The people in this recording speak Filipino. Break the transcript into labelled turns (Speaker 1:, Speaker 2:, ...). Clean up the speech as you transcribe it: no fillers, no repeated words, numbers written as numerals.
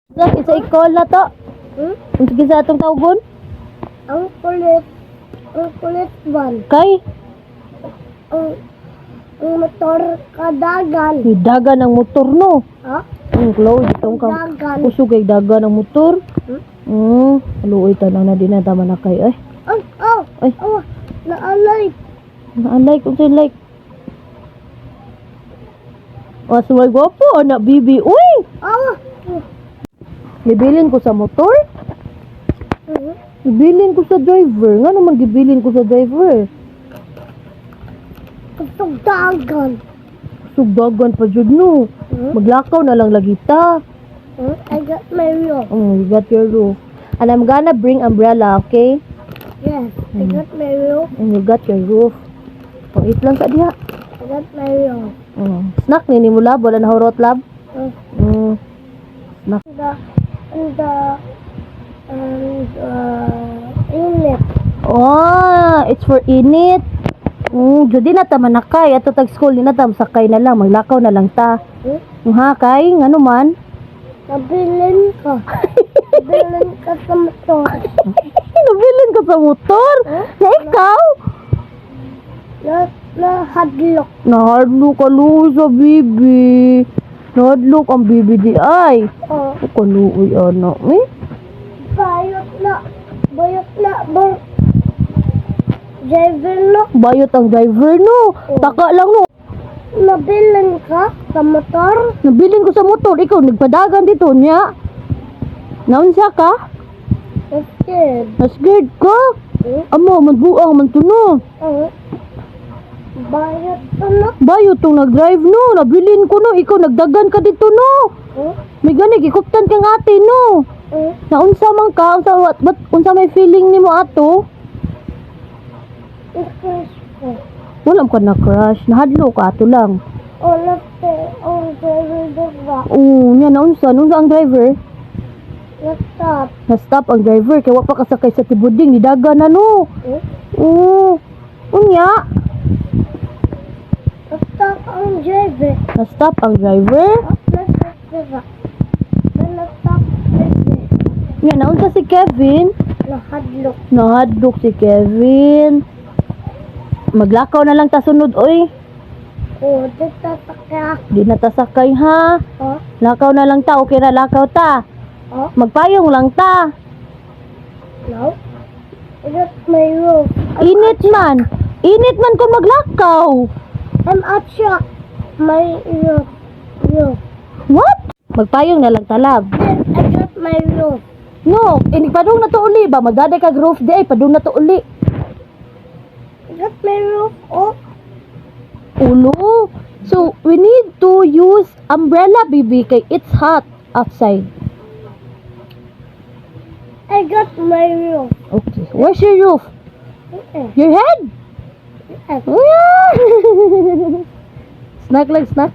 Speaker 1: Isa ikaw na to. Sige sa atong tawgon.
Speaker 2: Ang kulit van.
Speaker 1: Kay,
Speaker 2: Ang motor kadagan.
Speaker 1: dagan ng motor no.
Speaker 2: Ha?
Speaker 1: Ang close itong kang
Speaker 2: Dagan.
Speaker 1: kusog kay dagan ng motor. Luoy tanang na din na tama na kay ay.
Speaker 2: Ay,
Speaker 1: Ay.
Speaker 2: naalay.
Speaker 1: Like kung say like. Was way gwapo anak bibi. Uy, gibilin ko sa motor. Gibilin ko sa driver. Nga naman gibilin ko sa driver.
Speaker 2: Kusog dagan.
Speaker 1: Sugdagan pa jud no. Maglakaw na lang lagi ta.
Speaker 2: I got my roof.
Speaker 1: You got your roof. And I'm gonna bring umbrella, okay?
Speaker 2: Yes, I got my roof.
Speaker 1: And you got your roof. O, eat lang sa diha.
Speaker 2: I got my roof.
Speaker 1: Snack ni mo lab, wala na horot lab. Snack.
Speaker 2: Inlet.
Speaker 1: Oh, it's for init. Judi na ta manakay ato tag school ni na ta sakay na lang, maglakaw na lang ta. Ha kay ngano man?
Speaker 2: Nabilin ka. Nabilin ka sa motor.
Speaker 1: Nabilin ka sa motor? Na ikaw?
Speaker 2: Hadlock.
Speaker 1: Nahadlok ka luoy sa bibi. Nahadlok ang bibi di ay. Kaluoy anak.
Speaker 2: Bayot na. Driver no.
Speaker 1: Bayot ang driver no. Taka lang no.
Speaker 2: Nabilin ka sa motor.
Speaker 1: Nabilin ko sa motor. Ikaw nagpadagan dito niya. Naunsa ka?
Speaker 2: Scared.
Speaker 1: Na-scared ka? Amo, magbuang man to no.
Speaker 2: Bayot na.
Speaker 1: Bayot tong nag-drive no. Nabilin ko no. Ikaw nagdagan ka dito no. May gani, gikuptan kang ate no. Naunsa man ka? Unsa may feeling nimo ato? Wala ka na crush. Nahadlo ka ato lang. Nya naunsa ang driver?
Speaker 2: Stop.
Speaker 1: Na-stop ang driver kay wa pa kasakay sa tibuding ni daga na no. Unya.
Speaker 2: Stop ang driver.
Speaker 1: Na-stop ang driver. Nya naunsa si Kevin?
Speaker 2: Nahadlok.
Speaker 1: Nahadlok si Kevin. Maglakaw na lang ta sunod oy.
Speaker 2: Dito ka.
Speaker 1: Di na ta sakay ha. Lakaw na lang ta, okay ra lakaw ta. Magpayong lang ta.
Speaker 2: No. I got my roof.
Speaker 1: Init man. Init man kung maglakaw.
Speaker 2: I'm at shock. My roof.
Speaker 1: What? Magpayong na lang talab.
Speaker 2: Then I got my roof.
Speaker 1: No, ini padung na to uli ba? Magdaday kag roof di ay padung na to uli.
Speaker 2: I got my roof.
Speaker 1: Ulo. So, we need to use umbrella, baby, kay it's hot outside.
Speaker 2: I got my roof.
Speaker 1: Okay. Where's your roof? Your head?
Speaker 2: Yes.
Speaker 1: Snack like snack.